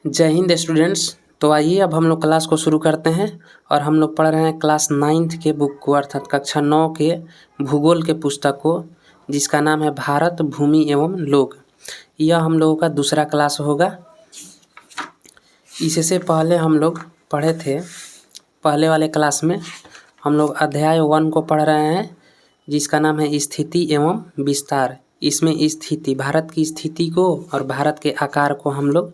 जय हिंद स्टूडेंट्स। तो आइए अब हम लोग क्लास को शुरू करते हैं और हम लोग पढ़ रहे हैं क्लास 9th के बुक को अर्थात कक्षा 9 के भूगोल के पुस्तक को, जिसका नाम है भारत भूमि एवं लोक। यह हम लोगों का दूसरा क्लास होगा। इससे पहले हम लोग पढ़े थे, पहले वाले क्लास में हम लोग अध्याय 1 को पढ़ रहे हैं, जिसका नाम है स्थिति एवं विस्तार। इसमें स्थिति, भारत की स्थिति को और भारत के आकार को हम लोग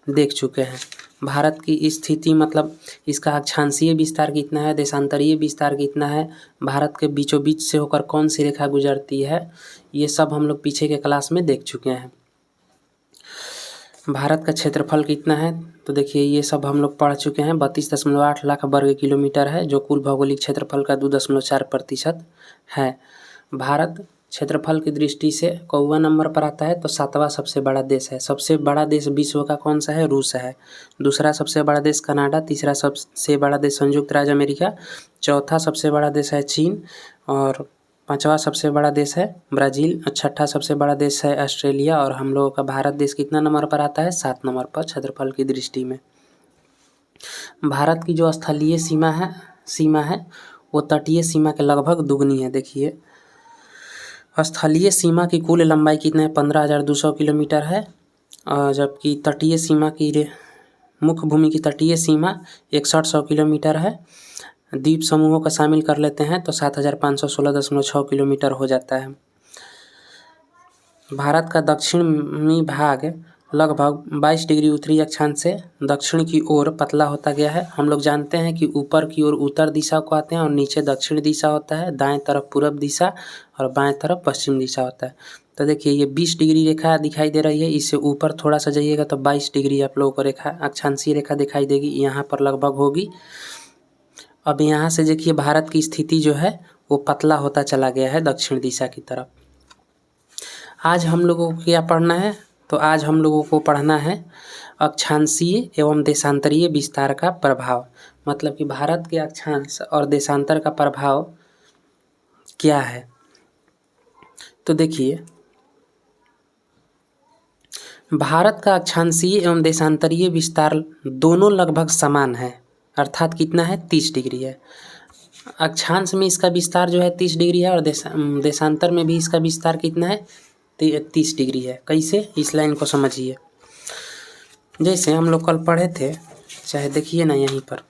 देख चुके हैं। भारत की स्थिति मतलब इसका अक्षांशीय विस्तार कितना है, देशांतरीय विस्तार कितना है, भारत के बीचों बीच से होकर कौन सी रेखा गुजरती है, ये सब हम लोग पीछे के क्लास में देख चुके हैं। भारत का क्षेत्रफल कितना है, तो देखिए ये सब हम लोग पढ़ चुके हैं। 32.8 लाख वर्ग किलोमीटर है, जो कुल भौगोलिक क्षेत्रफल का 2.4% है। भारत क्षेत्रफल की दृष्टि से कौवा नंबर पर आता है, तो 7वां सबसे बड़ा देश है। सबसे बड़ा देश विश्व का कौन सा है, रूस है। दूसरा सबसे बड़ा देश कनाडा, तीसरा सबसे बड़ा देश संयुक्त राज्य अमेरिका, चौथा सबसे बड़ा देश है चीन, और 5वां सबसे बड़ा देश है ब्राज़ील, छठा सबसे बड़ा देश है ऑस्ट्रेलिया। और हम लोगों का भारत देश कितना नंबर पर आता है, 7 नंबर पर क्षेत्रफल की दृष्टि में। भारत की जो स्थलीय सीमा है वो तटीय सीमा के लगभग दुगनी है। देखिए स्थलीय सीमा की कुल लंबाई कितना है, 15,200 किलोमीटर है, और जबकि तटीय सीमा की मुख्य भूमि की तटीय सीमा 6100 किलोमीटर है। द्वीप समूहों का शामिल कर लेते हैं तो 7,516.6 किलोमीटर हो जाता है। भारत का दक्षिणी भाग लगभग 22 डिग्री उत्तरी अक्षांश से दक्षिण की ओर पतला होता गया है। हम लोग जानते हैं कि ऊपर की ओर उत्तर दिशा को आते हैं और नीचे दक्षिण दिशा होता है, दाएं तरफ पूर्व दिशा और बाएं तरफ पश्चिम दिशा होता है। तो देखिए ये 20 डिग्री रेखा दिखाई दे रही है, इससे ऊपर थोड़ा सा जाइएगा तो 22 डिग्री आप लोगों को रेखा, अक्षांशीय रेखा दिखाई देगी, यहाँ पर लगभग होगी। अब यहाँ से देखिए भारत की स्थिति जो है वो पतला होता चला गया है दक्षिण दिशा की तरफ। आज हम लोगों को क्या पढ़ना है, तो आज हम लोगों को पढ़ना है अक्षांशीय एवं देशांतरीय विस्तार का प्रभाव। मतलब कि भारत के अक्षांश और देशांतर का प्रभाव क्या है। तो देखिए भारत का अक्षांशीय एवं देशांतरीय विस्तार दोनों लगभग समान है, अर्थात कितना है, 30 डिग्री है। अक्षांश में इसका विस्तार जो है 30 डिग्री है और देशांतर में भी इसका विस्तार कितना है, 30 डिग्री है। कैसे, इस लाइन को समझिए। जैसे हम लोग कल पढ़े थे, चाहे देखिए ना, यहीं पर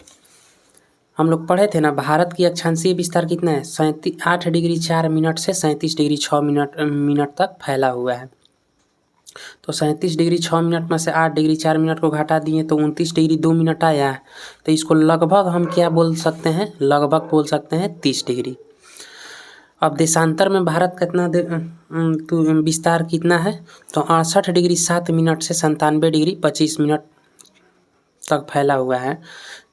हम लोग पढ़े थे ना, भारत की अक्षांशीय विस्तार कितना है, 8 डिग्री 4 मिनट से 37 डिग्री 6 मिनट तक फैला हुआ है। तो 37 डिग्री 6 मिनट में से 8 डिग्री 4 मिनट को घटा दिए तो 29 डिग्री 2 मिनट आया है। तो इसको लगभग हम क्या बोल सकते हैं, लगभग बोल सकते हैं 30 डिग्री। अब देशांतर में भारत कितना विस्तार कितना है, तो 68 डिग्री 7 मिनट से 97 डिग्री 25 मिनट तक फैला हुआ है।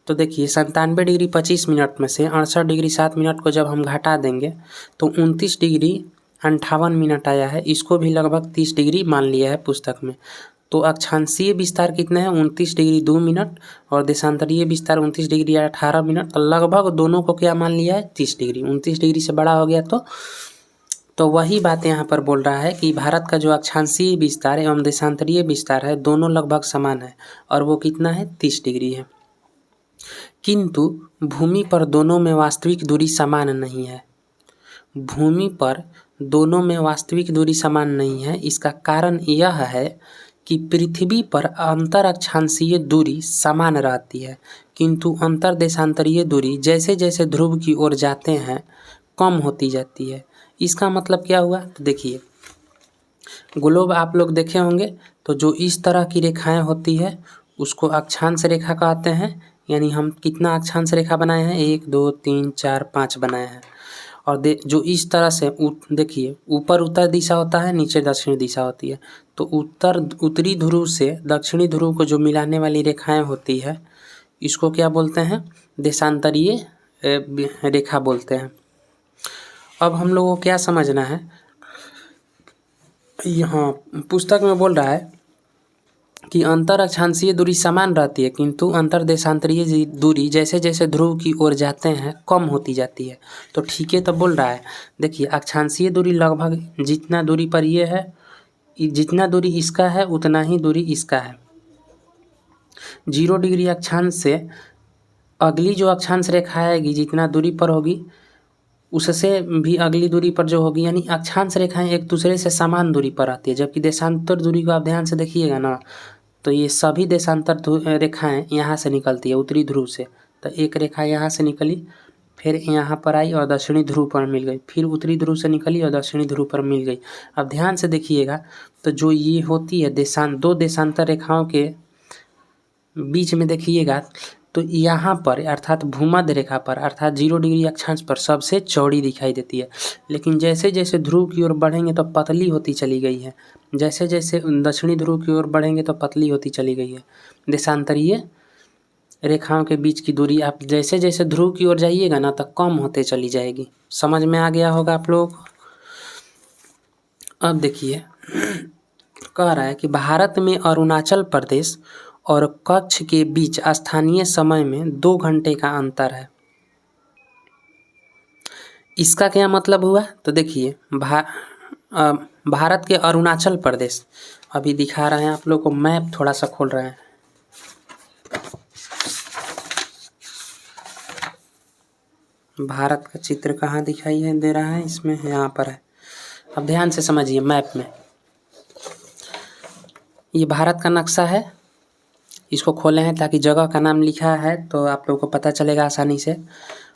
तो देखिए 97 डिग्री 25 मिनट में से 68 डिग्री 7 मिनट को जब हम घटा देंगे तो 29 डिग्री 58 मिनट आया है। इसको भी लगभग 30 डिग्री मान लिया है पुस्तक में। तो अक्षांशीय विस्तार कितना है, 29 डिग्री 2 मिनट, और देशांतरीय विस्तार 29 डिग्री 18 मिनट। तो लगभग दोनों को क्या मान लिया है, 30 डिग्री। 29 डिग्री से बड़ा हो गया तो वही बात यहाँ पर बोल रहा है कि भारत का जो अक्षांशीय विस्तार एवं देशांतरीय विस्तार है दोनों लगभग समान है, और वो कितना है, 30 डिग्री है। किंतु भूमि पर दोनों में वास्तविक दूरी समान नहीं है। भूमि पर दोनों में वास्तविक दूरी समान नहीं है। इसका कारण यह है कि पृथ्वी पर अंतर अक्षांशीय दूरी समान रहती है, किंतु अंतर देशांतरीय दूरी जैसे जैसे ध्रुव की ओर जाते हैं कम होती जाती है। इसका मतलब क्या हुआ, तो देखिए ग्लोब आप लोग देखे होंगे, तो जो इस तरह की रेखाएं होती है उसको अक्षांश रेखा कहते हैं। यानी हम कितना अक्षांश रेखा बनाए हैं, 1 2 3 4 5 बनाए हैं। और जो इस तरह से देखिए ऊपर उत्तर दिशा होता है, नीचे दक्षिणी दिशा होती है। तो उत्तरी ध्रुव से दक्षिणी ध्रुव को जो मिलाने वाली रेखाएं होती है, इसको क्या बोलते हैं, देशांतरीय रेखा बोलते हैं। अब हम लोगों को क्या समझना है, यहाँ पुस्तक में बोल रहा है कि अंतर अक्षांशीय दूरी समान रहती है, किंतु अंतर देशांतरीय दूरी जैसे जैसे ध्रुव की ओर जाते हैं कम होती जाती है। तो ठीक है, तो बोल रहा है देखिए अक्षांशीय दूरी लगभग जितना दूरी पर ये है, जितना दूरी इसका है उतना ही दूरी इसका है। 0 डिग्री अक्षांश से अगली जो अक्षांश रेखा आएगी जितना दूरी पर होगी उससे भी अगली दूरी पर जो होगी, यानी अक्षांश रेखाएं एक दूसरे से समान दूरी पर आती है। जबकि देशांतर दूरी को आप ध्यान से देखिएगा ना, तो ये सभी देशांतर रेखाएं यहाँ से निकलती है उत्तरी ध्रुव से। तो एक रेखा यहाँ से निकली, फिर यहाँ पर आई और दक्षिणी ध्रुव पर मिल गई, फिर उत्तरी ध्रुव से निकली और दक्षिणी ध्रुव पर मिल गई। अब ध्यान से देखिएगा तो जो ये होती है दो देशांतर रेखाओं के बीच में देखिएगा तो यहाँ पर अर्थात भूमध्य रेखा पर अर्थात 0 डिग्री अक्षांश पर सबसे चौड़ी दिखाई देती है। लेकिन जैसे जैसे ध्रुव की ओर बढ़ेंगे तो पतली होती चली गई है, जैसे जैसे दक्षिणी ध्रुव की ओर बढ़ेंगे तो पतली होती चली गई है। देशांतरीय रेखाओं के बीच की दूरी आप जैसे जैसे ध्रुव की ओर जाइएगा ना तो कम होते चली जाएगी। समझ में आ गया होगा आप लोग। अब देखिए कह रहा है कि भारत में अरुणाचल प्रदेश और कच्छ के बीच स्थानीय समय में 2 घंटे का अंतर है। इसका क्या मतलब हुआ? तो देखिए भारत के अरुणाचल प्रदेश, अभी दिखा रहे हैं आप लोग को मैप, थोड़ा सा खोल रहे हैं। भारत का चित्र कहाँ दिखाई है दे रहा है, इसमें यहाँ पर है। अब ध्यान से समझिए मैप में, ये भारत का नक्शा है, इसको खोले हैं ताकि जगह का नाम लिखा है तो आप लोगों को पता चलेगा आसानी से।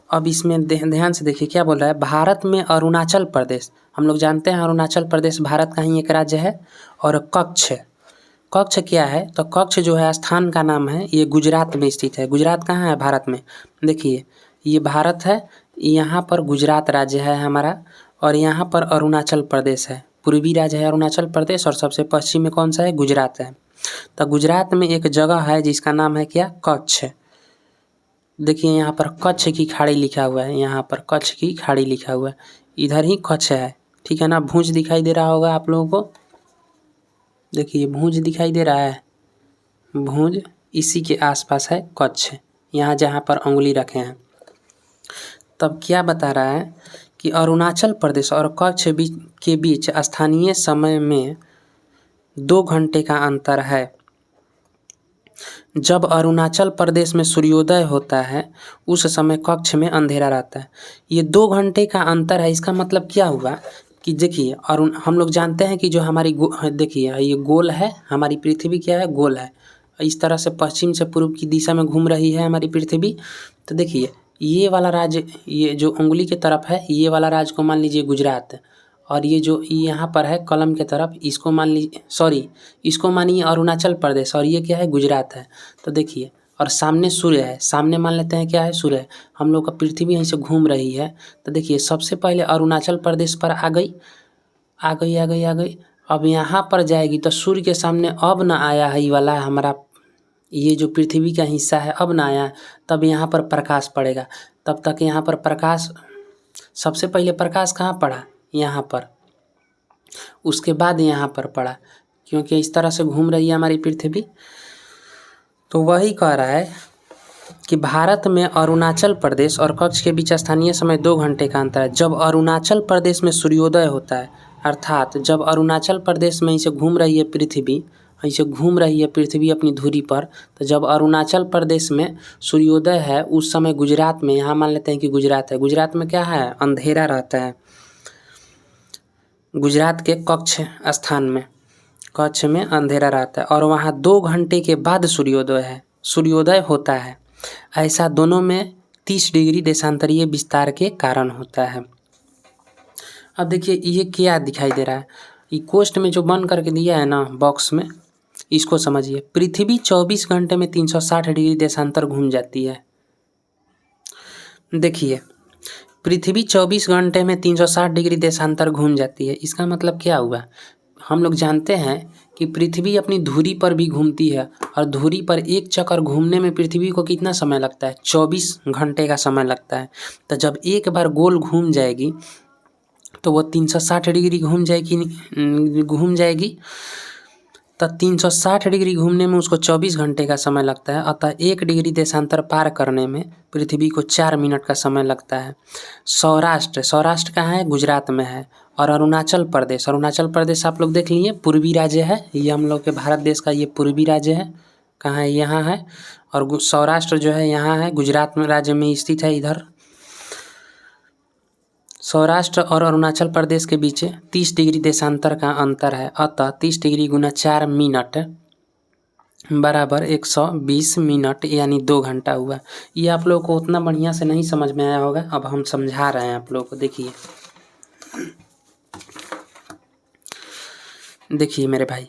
अब इसमें ध्यान से देखिए क्या बोल रहा है, भारत में अरुणाचल प्रदेश, हम लोग जानते हैं अरुणाचल प्रदेश भारत का ही एक राज्य है। और कच्छ, कच्छ क्या है? तो कच्छ जो है स्थान का नाम है, ये गुजरात में स्थित है। गुजरात कहाँ है भारत में? देखिए ये भारत है, यहाँ पर गुजरात राज्य है हमारा, और यहाँ पर अरुणाचल प्रदेश है। पूर्वी राज्य है अरुणाचल प्रदेश और सबसे पश्चिम में कौन सा है? गुजरात है। तो गुजरात में एक जगह है जिसका नाम है क्या? कच्छ। देखिए यहाँ पर कच्छ की खाड़ी लिखा हुआ है, यहाँ पर कच्छ की खाड़ी लिखा हुआ है, इधर ही कच्छ है, ठीक है ना। भुज दिखाई दे रहा होगा आप लोगों को, देखिए भुज दिखाई दे रहा है, भुज इसी के आसपास है कच्छ, यहाँ जहाँ पर उंगली रखे हैं। तब क्या बता रहा है कि अरुणाचल प्रदेश और कच्छ के बीच स्थानीय समय में 2 घंटे का अंतर है। जब अरुणाचल प्रदेश में सूर्योदय होता है उस समय कच्छ में अंधेरा रहता है। ये 2 घंटे का अंतर है, इसका मतलब क्या हुआ कि देखिए हम लोग जानते हैं कि जो हमारी देखिए ये गोल है, हमारी पृथ्वी क्या है? गोल है। इस तरह से पश्चिम से पूर्व की दिशा में घूम रही है हमारी पृथ्वी। तो देखिए ये वाला राज्य, ये जो उंगली की तरफ है, ये वाला राज्य को मान लीजिए गुजरात, और ये जो यहाँ पर है कलम के तरफ, इसको मान लीजिए, सॉरी इसको मानिए अरुणाचल प्रदेश, और ये क्या है? गुजरात है। तो देखिए और सामने सूर्य है, सामने मान लेते हैं क्या है? सूर्य। हम लोग का पृथ्वी यहीं से घूम रही है। तो देखिए सबसे पहले अरुणाचल प्रदेश पर आ गई। अब यहाँ पर जाएगी तो सूर्य के सामने अब ना आया है ये वाला हमारा, ये जो पृथ्वी का हिस्सा है अब ना आया, तब यहाँ पर प्रकाश पड़ेगा। तब तक यहाँ पर प्रकाश, सबसे पहले प्रकाश कहाँ पड़ा? यहाँ पर, उसके बाद यहाँ पर पड़ा, क्योंकि इस तरह से घूम रही है हमारी पृथ्वी। तो वही कह रहा है कि भारत में अरुणाचल प्रदेश और कच्छ के बीच स्थानीय समय 2 घंटे का अंतर है। जब अरुणाचल प्रदेश में सूर्योदय होता है, अर्थात जब अरुणाचल प्रदेश में इसे घूम रही है पृथ्वी, ऐसे घूम रही है पृथ्वी अपनी धुरी पर, तो जब अरुणाचल प्रदेश में सूर्योदय है उस समय गुजरात में, यहाँ मान लेते हैं कि गुजरात है, गुजरात में क्या है? अंधेरा रहता है। गुजरात के कच्छ स्थान में, कच्छ में अंधेरा रहता है और वहाँ 2 घंटे के बाद सूर्योदय होता है। ऐसा दोनों में 30 डिग्री देशांतरीय विस्तार के कारण होता है। अब देखिए ये क्या दिखाई दे रहा है, ये कोष्ठ में जो बंद करके दिया है ना बॉक्स में, इसको समझिए। पृथ्वी 24 घंटे में 360 डिग्री देशांतर घूम जाती है। देखिए पृथ्वी 24 घंटे में 360 डिग्री देशांतर घूम जाती है। इसका मतलब क्या हुआ? हम लोग जानते हैं कि पृथ्वी अपनी धुरी पर भी घूमती है, और धुरी पर एक चक्कर घूमने में पृथ्वी को कितना समय लगता है? 24 घंटे का समय लगता है। तो जब एक बार गोल घूम जाएगी तो वो 360 डिग्री घूम जाएगी। तो 360 डिग्री घूमने में उसको 24 घंटे का समय लगता है। अतः 1 डिग्री देशांतर पार करने में पृथ्वी को 4 मिनट का समय लगता है। सौराष्ट्र कहाँ है? गुजरात में है। और अरुणाचल प्रदेश आप लोग देख लीजिए पूर्वी राज्य है, ये हम लोग के भारत देश का ये पूर्वी राज्य है, कहाँ है, यहाँ है। और सौराष्ट्र जो है यहाँ है, गुजरात में राज्य में स्थित है। इधर सौराष्ट्र और अरुणाचल प्रदेश के बीच 30 डिग्री देशांतर का अंतर है। अतः 30 डिग्री गुना 4 मिनट बराबर 120 मिनट यानी 2 घंटा हुआ। ये आप लोगों को उतना बढ़िया से नहीं समझ में आया होगा, अब हम समझा रहे हैं आप लोगों को। देखिए मेरे भाई,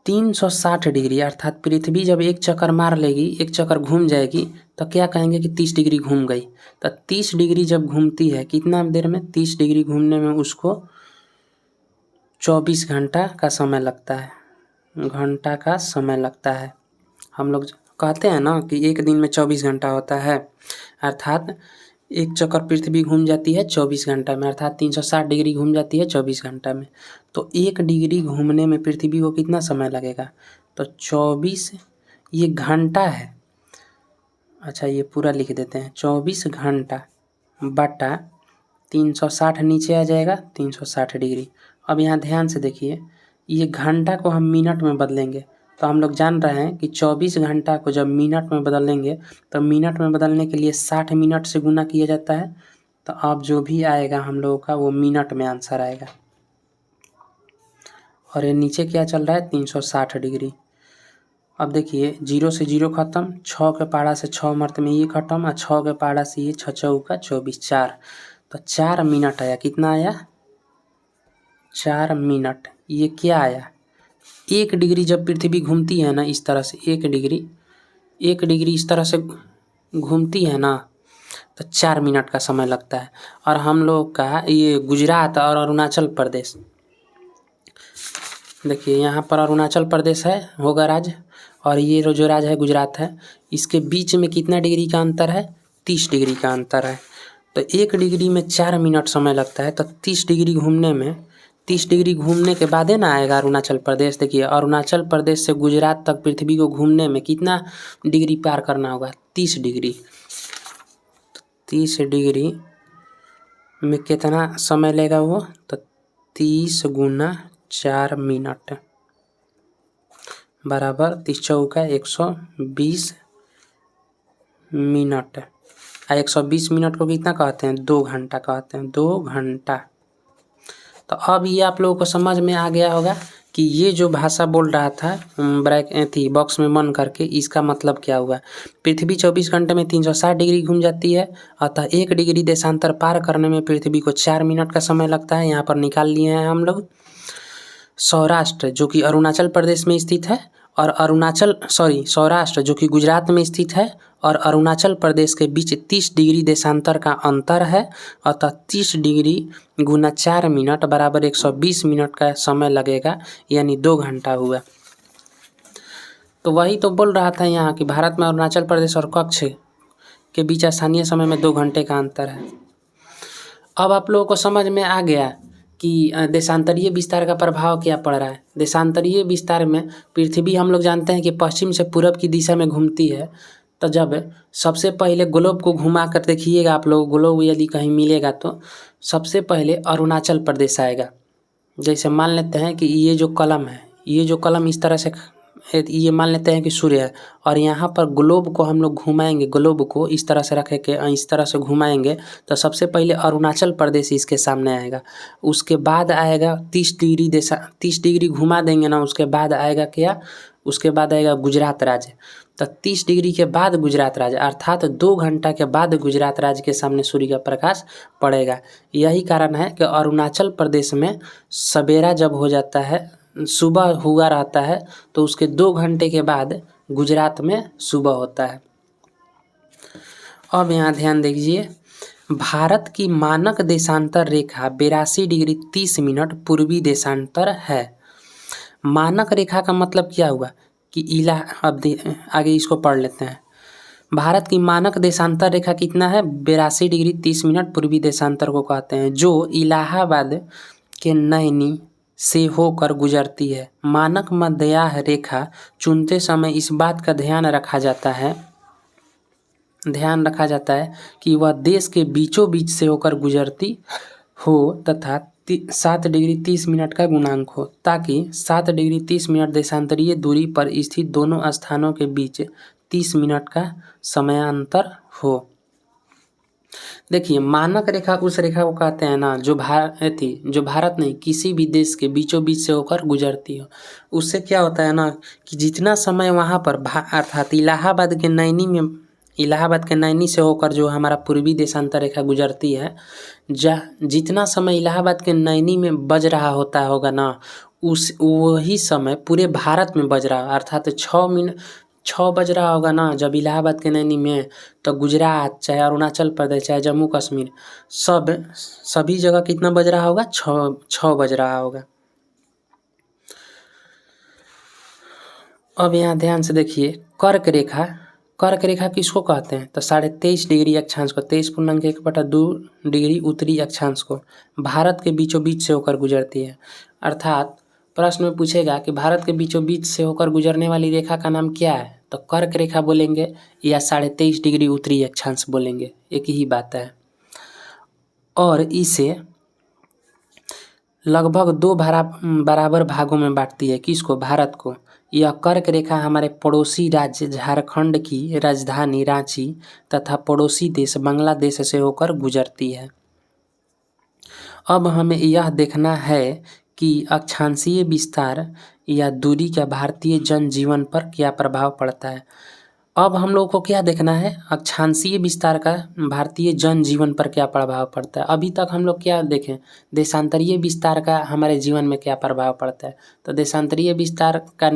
360 डिग्री अर्थात पृथ्वी जब एक चक्कर मार लेगी, एक चक्कर घूम जाएगी, तो क्या कहेंगे कि 30 डिग्री घूम गई। तो 30 डिग्री जब घूमती है, कितना देर में, 30 डिग्री घूमने में उसको 24 घंटा का समय लगता है। हम लोग कहते हैं ना कि एक दिन में 24 घंटा होता है, अर्थात एक चक्कर पृथ्वी घूम जाती है 24 घंटा में, अर्थात 360 डिग्री घूम जाती है 24 घंटा में। तो 1 डिग्री घूमने में पृथ्वी को कितना समय लगेगा, तो 24, ये घंटा है। अच्छा ये पूरा लिख देते हैं, 24 घंटा बटा 360 नीचे आ जाएगा 360 डिग्री। अब यहाँ ध्यान से देखिए, ये घंटा को हम मिनट में बदलेंगे, तो हम लोग जान रहे हैं कि 24 घंटा को जब मिनट में बदलेंगे, तो मिनट में बदलने के लिए 60 मिनट से गुना किया जाता है। तो अब जो भी आएगा हम लोगों का वो मिनट में आंसर आएगा। और ये नीचे क्या चल रहा है, 360 डिग्री। अब देखिए 0 से 0 खत्म, 6 के पाड़ा से 6 मर्त में ये खत्म, और 6 के पाड़ा से ये 6 चौका 24, 4, तो 4 मिनट आया। कितना आया, 4 मिनट। ये क्या आया, 1 डिग्री जब पृथ्वी घूमती है ना इस तरह से, 1 डिग्री इस तरह से घूमती है ना, तो 4 मिनट का समय लगता है। और हम लोग का ये गुजरात और अरुणाचल प्रदेश, देखिए यहाँ पर अरुणाचल प्रदेश है होगा राज्य, और ये जो राज्य है गुजरात है, इसके बीच में कितना डिग्री का अंतर है, 30 डिग्री का अंतर है। तो 1 डिग्री में 4 मिनट समय लगता है, तो 30 डिग्री घूमने में, 30 डिग्री घूमने के बाद है ना आएगा अरुणाचल प्रदेश। देखिए अरुणाचल प्रदेश से गुजरात तक पृथ्वी को घूमने में कितना डिग्री पार करना होगा, 30 डिग्री। 30 डिग्री में कितना समय लेगा वो, तो 30 गुना 4 मिनट बराबर 30 चौका 120 मिनट। 120 मिनट को कितना कहते हैं, 2 घंटा कहते हैं, 2 घंटा। तो अब ये आप लोगों को समझ में आ गया होगा कि ये जो भाषा बोल रहा था बॉक्स में मन करके, इसका मतलब क्या हुआ। पृथ्वी 24 घंटे में 360 डिग्री घूम जाती है, अतः 1 डिग्री देशांतर पार करने में पृथ्वी को 4 मिनट का समय लगता है। यहाँ पर निकाल लिए हैं हम लोग। सौराष्ट्र जो कि अरुणाचल प्रदेश में स्थित है, और सौराष्ट्र जो कि गुजरात में स्थित है, और अरुणाचल प्रदेश के बीच 30 डिग्री देशांतर का अंतर है, अतः 30 डिग्री गुना 4 मिनट बराबर 120 मिनट का समय लगेगा, यानी 2 घंटा हुआ। तो वही तो बोल रहा था यहाँ कि भारत में अरुणाचल प्रदेश और कच्छ के बीच स्थानीय समय में 2 घंटे का अंतर है। अब आप लोगों को समझ में आ गया कि देशांतरीय विस्तार का प्रभाव क्या पड़ रहा है। देशांतरीय विस्तार में पृथ्वी हम लोग जानते हैं कि पश्चिम से पूरब की दिशा में घूमती है। तो जब सबसे पहले ग्लोब को घुमा कर देखिएगा आप लोग, ग्लोब यदि कहीं मिलेगा तो सबसे पहले अरुणाचल प्रदेश आएगा। जैसे मान लेते हैं कि ये जो कलम इस तरह से, ये मान लेते हैं कि सूर्य है, और यहाँ पर ग्लोब को हम लोग घुमाएंगे, ग्लोब को इस तरह से रख के इस तरह से घुमाएंगे, तो सबसे पहले अरुणाचल प्रदेश इसके सामने आएगा। उसके बाद आएगा 30 डिग्री घुमा देंगे ना, उसके बाद आएगा क्या, उसके बाद आएगा गुजरात राज्य। तो 30 डिग्री के बाद गुजरात राज्य, अर्थात 2 घंटा के बाद गुजरात राज्य के सामने सूर्य का प्रकाश पड़ेगा। यही कारण है कि अरुणाचल प्रदेश में सवेरा जब हो जाता है, सुबह हुआ रहता है, तो उसके 2 घंटे के बाद गुजरात में सुबह होता है। अब यहाँ ध्यान दीजिए, भारत की मानक देशांतर रेखा 82 डिग्री 30 मिनट पूर्वी देशांतर है। मानक रेखा का मतलब क्या हुआ कि अब आगे इसको पढ़ लेते हैं। भारत की मानक देशांतर रेखा कितना है, 82 डिग्री 30 मिनट पूर्वी देशांतर को कहते हैं, जो इलाहाबाद के नैनी से होकर गुजरती है। मानक मध्याह्न रेखा चुनते समय इस बात का ध्यान रखा जाता है कि वह देश के बीचों बीच से होकर गुजरती हो तथा 7 डिग्री 30 मिनट का गुणांक हो, ताकि 7 डिग्री 30 मिनट देशांतरीय दूरी पर स्थित दोनों स्थानों के बीच 30 मिनट का समयांतर हो। देखिए, मानक रेखा उस रेखा को कहते हैं ना जो भारत नहीं, किसी भी देश के बीचों बीच से होकर गुजरती हो। उससे क्या होता है ना कि जितना समय वहाँ पर अर्थात इलाहाबाद के नैनी से होकर जो हमारा पूर्वी देशांतर रेखा गुजरती है, जितना समय इलाहाबाद के नैनी में बज रहा होगा ना, वही समय पूरे भारत में बज रहा, अर्थात 6 बज रहा होगा ना जब इलाहाबाद के नैनी में, तो गुजरात चाहे अरुणाचल प्रदेश चाहे जम्मू कश्मीर सभी जगह कितना बज रहा होगा, 6 बज रहा होगा। अब यहाँ ध्यान से देखिए, कर्क रेखा किसको कहते हैं, तो 23.5 डिग्री अक्षांश को, 23.1/2 डिग्री उत्तरी अक्षांश को भारत के बीचों बीच से होकर गुजरती है। अर्थात प्रश्न में पूछेगा कि भारत के बीचों बीच से होकर गुजरने वाली रेखा का नाम क्या है, तो कर्क रेखा बोलेंगे या 23.5 डिग्री उत्तरी अक्षांश बोलेंगे, एक ही बात है। और इसे लगभग 2 बराबर भागों में बांटती है, किसको, भारत को। यह कर्क रेखा हमारे पड़ोसी राज्य झारखंड की राजधानी रांची तथा पड़ोसी देश बांग्लादेश से होकर गुजरती है। अब हमें यह देखना है कि अक्षांशीय विस्तार या दूरी का भारतीय जनजीवन पर क्या प्रभाव पड़ता है। अब हम लोग को क्या देखना है, अक्षांशीय विस्तार का भारतीय जनजीवन पर क्या प्रभाव पड़ता है। अभी तक हम लोग क्या देखें, देशांतरीय विस्तार का हमारे जीवन में क्या प्रभाव पड़ता है। तो देशांतरीय विस्तार का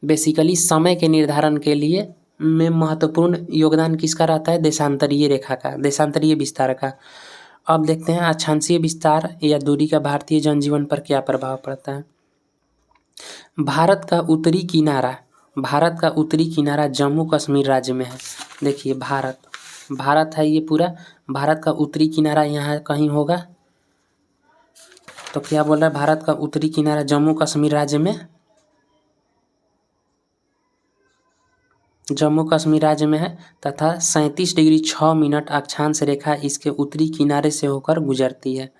बेसिकली समय के निर्धारण के लिए में महत्वपूर्ण योगदान किसका रहता है, देशांतरीय रेखा का, देशांतरीय विस्तार का। अब देखते हैं अक्षांशीय विस्तार या दूरी का भारतीय जनजीवन पर क्या प्रभाव पड़ता है। भारत का उत्तरी किनारा जम्मू कश्मीर राज्य में है। देखिए, भारत है ये पूरा, भारत का उत्तरी किनारा यहाँ कहीं होगा, तो क्या बोल रहा है, भारत का उत्तरी किनारा जम्मू कश्मीर राज्य में है तथा 37 डिग्री 6 मिनट अक्षांश रेखा इसके उत्तरी किनारे से होकर गुजरती है।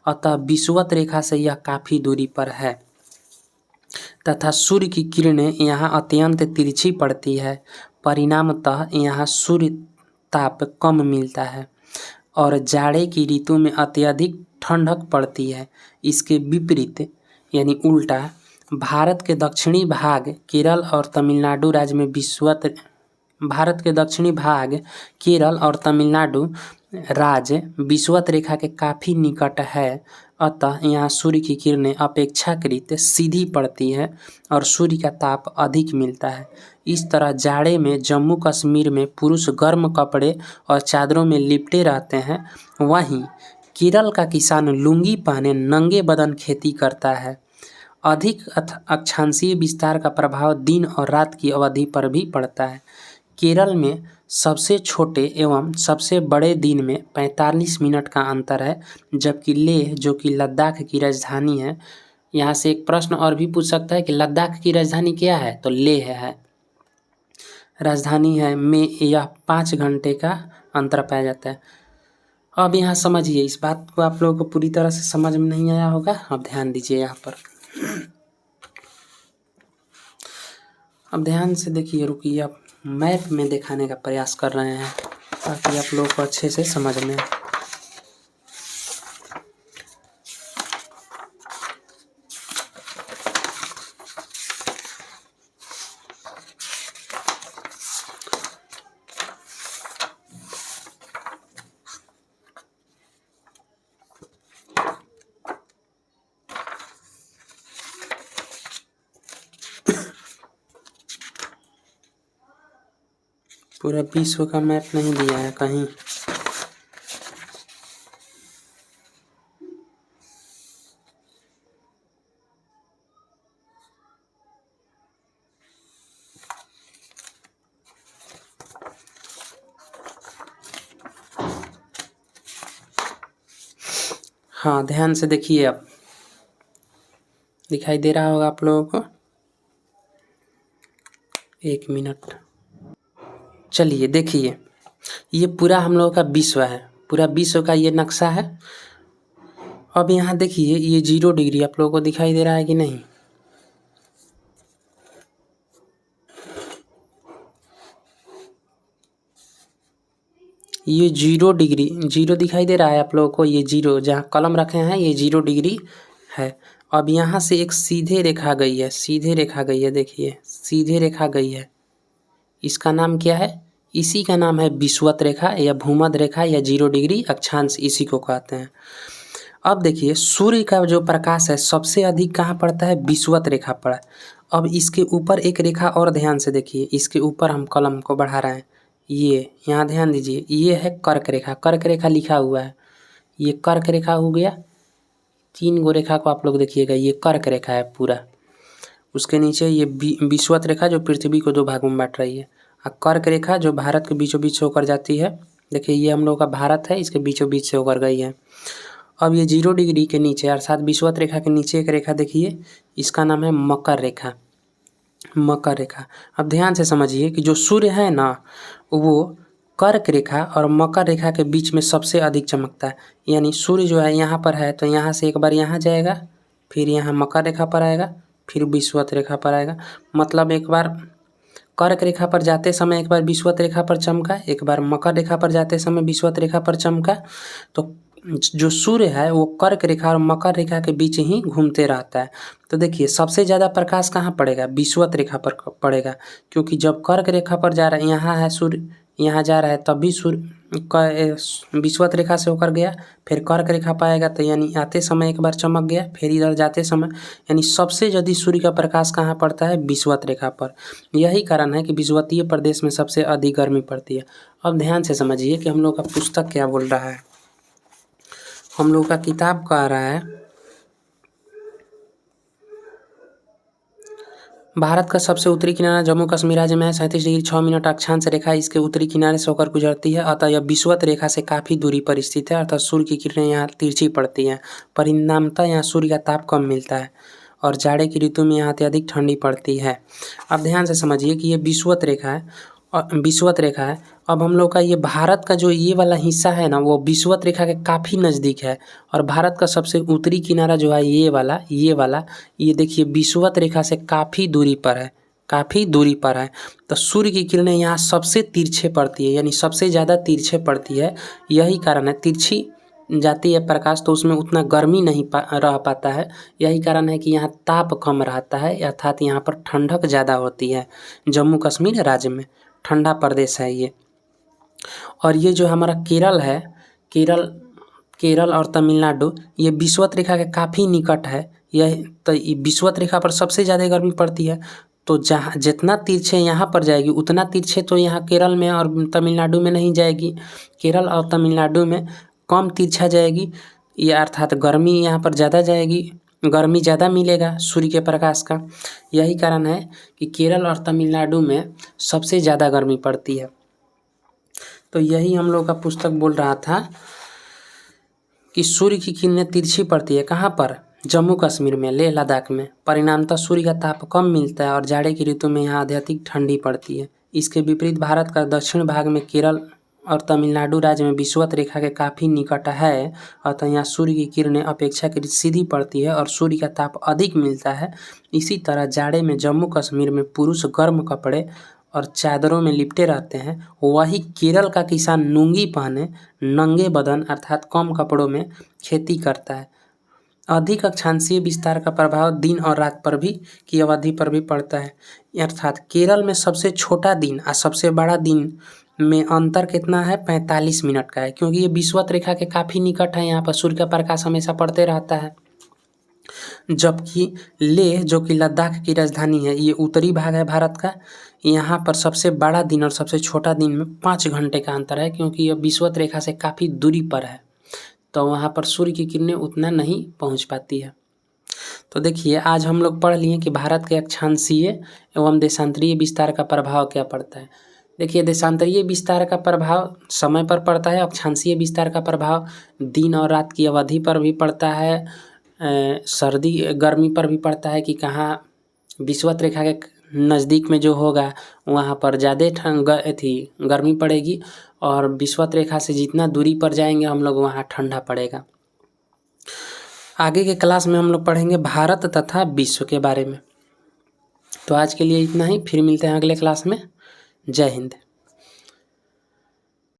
अतः विषुवत रेखा से यह काफ़ी दूरी पर है तथा सूर्य की किरणें यहाँ अत्यंत तिरछी पड़ती है। परिणामतः यहाँ सूर्य ताप कम मिलता है और जाड़े की ऋतु में अत्यधिक ठंडक पड़ती है। इसके विपरीत यानी उल्टा, भारत के दक्षिणी भाग केरल और तमिलनाडु राज्य विषुवत रेखा के काफ़ी निकट है। अतः यहाँ सूर्य की किरणें अपेक्षाकृत सीधी पड़ती है और सूर्य का ताप अधिक मिलता है। इस तरह जाड़े में जम्मू कश्मीर में पुरुष गर्म कपड़े और चादरों में लिपटे रहते हैं, वहीं केरल का किसान लुंगी पहने नंगे बदन खेती करता है। अधिक अक्षांशीय विस्तार का प्रभाव दिन और रात की अवधि पर भी पड़ता है। केरल में सबसे छोटे एवं सबसे बड़े दिन में 45 मिनट का अंतर है, जबकि लेह जो कि लद्दाख की राजधानी है, यहाँ से एक प्रश्न और भी पूछ सकता है कि लद्दाख की राजधानी क्या है, तो लेह है राजधानी है, में यह 5 घंटे का अंतर पाया जाता है। अब यहाँ समझिए, इस बात को आप लोगों को पूरी तरह से समझ में नहीं आया होगा, अब ध्यान दीजिए यहाँ पर। अब ध्यान से देखिए, रुकिए, आप मैप में दिखाने का प्रयास कर रहे हैं ताकि आप लोगों को अच्छे से समझ में। पूरा विश्व का मैप नहीं दिया है कहीं। हाँ, ध्यान से देखिए, अब दिखाई दे रहा होगा आप लोगों को। 1 मिनट, चलिए देखिए, ये पूरा हम लोगों का विश्व है, पूरा विश्व का ये नक्शा है। अब यहाँ देखिए ये 0 डिग्री आप लोगों को दिखाई दे रहा है कि नहीं? ये 0 डिग्री 0 दिखाई दे रहा है आप लोगों को? ये 0 जहाँ कलम रखे हैं ये 0 डिग्री है। अब यहाँ से एक सीधे रेखा गई है, सीधे रेखा गई है, देखिए सीधे रेखा गई है। इसका नाम क्या है? इसी का नाम है विषुवत रेखा या भूमध्य रेखा या 0 डिग्री अक्षांश, इसी को कहते हैं। अब देखिए सूर्य का जो प्रकाश है सबसे अधिक कहाँ पड़ता है? विषुवत रेखा पर। अब इसके ऊपर एक रेखा और ध्यान से देखिए, इसके ऊपर हम कलम को बढ़ा रहे हैं, ये यहाँ ध्यान दीजिए, ये है कर्क रेखा। कर्क रेखा लिखा हुआ है, ये कर्क रेखा हो गया। 3 गो रेखा को आप लोग देखिएगा, ये कर्क रेखा है पूरा। उसके नीचे ये विषुवत रेखा जो पृथ्वी को 2 भागों में बांट रही है, और कर्क रेखा जो भारत के बीचों बीच से होकर जाती है। देखिए ये हम लोग का भारत है, इसके बीचों बीच से होकर गई है। अब ये 0 डिग्री के नीचे अर्थात विषुवत रेखा के नीचे एक रेखा देखिए, इसका नाम है मकर रेखा। मकर रेखा। अब ध्यान से समझिए कि जो सूर्य है ना, वो कर्क रेखा और मकर रेखा के बीच में सबसे अधिक चमकता है। यानी सूर्य जो है यहाँ पर है तो यहाँ से एक बार यहाँ जाएगा, फिर यहाँ मकर रेखा पर आएगा, फिर विषुवत रेखा पर आएगा। मतलब एक बार कर्क रेखा पर जाते समय एक बार विषुवत रेखा पर चमका, एक बार मकर रेखा पर जाते समय विषुवत रेखा पर चमका। तो जो सूर्य है वो कर्क रेखा और मकर रेखा के बीच ही घूमते रहता है। तो देखिए सबसे ज़्यादा प्रकाश कहाँ पड़ेगा? विषुवत रेखा पर पड़ेगा, क्योंकि जब कर्क रेखा पर जा रहा है, यहाँ है सूर्य, यहाँ जा रहा है, तब भी सूर्य विषुवत रेखा से होकर गया, फिर कर्क रेखा पाएगा तो यानी आते समय एक बार चमक गया, फिर इधर जाते समय, यानी सबसे ज़्यादा सूर्य का प्रकाश कहाँ पड़ता है? विषुवत रेखा पर। यही कारण है कि विषुवतीय प्रदेश में सबसे अधिक गर्मी पड़ती है। अब ध्यान से समझिए कि हम लोग का पुस्तक क्या बोल रहा है। हम लोग का किताब कह रहा है भारत का सबसे उत्तरी किनारा जम्मू कश्मीर राज्य में है। 37 डिग्री 6 मिनट अक्षांश रेखा इसके उत्तरी किनारे से होकर गुजरती है, अतः यह विषुवत रेखा से काफ़ी दूरी पर स्थित है, अर्थात सूर्य की किरणें यहाँ तिरछी पड़ती हैं। परिणामतः यहाँ सूर्य का ताप कम मिलता है और जाड़े की ऋतु में यहाँ अत्यधिक ठंडी पड़ती है। अब ध्यान से समझिए कि ये विषुवत रेखा है और विषुवत रेखा है। अब हम लोग का ये भारत का जो ये वाला हिस्सा है ना, वो विषुवत रेखा के काफ़ी नज़दीक है, और भारत का सबसे उत्तरी किनारा जो है ये वाला ये देखिए विषुवत रेखा से काफ़ी दूरी पर है, काफ़ी दूरी पर है। तो सूर्य की किरणें यहाँ सबसे तिरछे पड़ती है, यानी सबसे ज़्यादा तिरछे पड़ती है। यही कारण है, तिरछी जाती है प्रकाश तो उसमें उतना गर्मी नहीं रह पाता है। यही कारण है कि यहाँ ताप कम रहता है, अर्थात यहाँ पर ठंडक ज़्यादा होती है। जम्मू कश्मीर राज्य में ठंडा प्रदेश है ये। और ये जो हमारा केरल है, केरल और तमिलनाडु, ये विषुवत रेखा के काफ़ी निकट है। यह तो विषुवत रेखा पर सबसे ज़्यादा गर्मी पड़ती है। तो जहाँ जितना तिरछे यहाँ पर जाएगी उतना तिरछे तो यहाँ केरल में और तमिलनाडु में नहीं जाएगी। केरल और तमिलनाडु में कम तिरछा जाएगी, ये अर्थात गर्मी यहाँ पर ज़्यादा जाएगी, गर्मी ज़्यादा मिलेगा सूर्य के प्रकाश का। यही कारण है कि केरल और तमिलनाडु में सबसे ज़्यादा गर्मी पड़ती है। तो यही हम लोग का पुस्तक बोल रहा था कि सूर्य की किरणें तिरछी पड़ती है कहाँ पर? जम्मू कश्मीर में, लेह लद्दाख में। परिणामतः सूर्य का ताप कम मिलता है और जाड़े की ऋतु में यहाँ अत्यधिक ठंडी पड़ती है। इसके विपरीत भारत का दक्षिण भाग में केरल और तमिलनाडु राज्य में विषुवत रेखा के काफ़ी निकट है, अतः यहाँ सूर्य की किरणें अपेक्षाकृत सीधी पड़ती है और सूर्य का ताप अधिक मिलता है। इसी तरह जाड़े में जम्मू कश्मीर में पुरुष गर्म कपड़े और चादरों में लिपटे रहते हैं, वही केरल का किसान लुंगी पहने नंगे बदन अर्थात कम कपड़ों में खेती करता है। अधिक अक्षांशीय विस्तार का प्रभाव दिन और रात पर भी की अवधि पर भी पड़ता है, अर्थात केरल में सबसे छोटा दिन और सबसे बड़ा दिन में अंतर कितना है? 45 मिनट का है, क्योंकि ये विषुवत रेखा के काफ़ी निकट है, यहाँ पर सूर्य का प्रकाश हमेशा पड़ते रहता है। जबकि लेह जो कि लद्दाख की राजधानी है, ये उत्तरी भाग है भारत का, यहाँ पर सबसे बड़ा दिन और सबसे छोटा दिन में 5 घंटे का अंतर है, क्योंकि यह विषुवत रेखा से काफ़ी दूरी पर है, तो वहाँ पर सूर्य की किरणें उतना नहीं पहुँच पाती है। तो देखिए आज हम लोग पढ़ लिए कि भारत के अक्षांशीय एवं देशांतरीय विस्तार का प्रभाव क्या पड़ता है। देखिए देशांतरीय विस्तार का प्रभाव समय पर पड़ता है, अक्षांशीय विस्तार का प्रभाव दिन और रात की अवधि पर भी पड़ता है, सर्दी गर्मी पर भी पड़ता है कि कहाँ विषुवत रेखा के नज़दीक में जो होगा वहाँ पर ज़्यादा गर्मी पड़ेगी, और विषुवत रेखा से जितना दूरी पर जाएंगे हम लोग वहाँ ठंडा पड़ेगा। आगे के क्लास में हम लोग पढ़ेंगे भारत तथा विश्व के बारे में। तो आज के लिए इतना ही, फिर मिलते हैं अगले क्लास में। जय हिंद।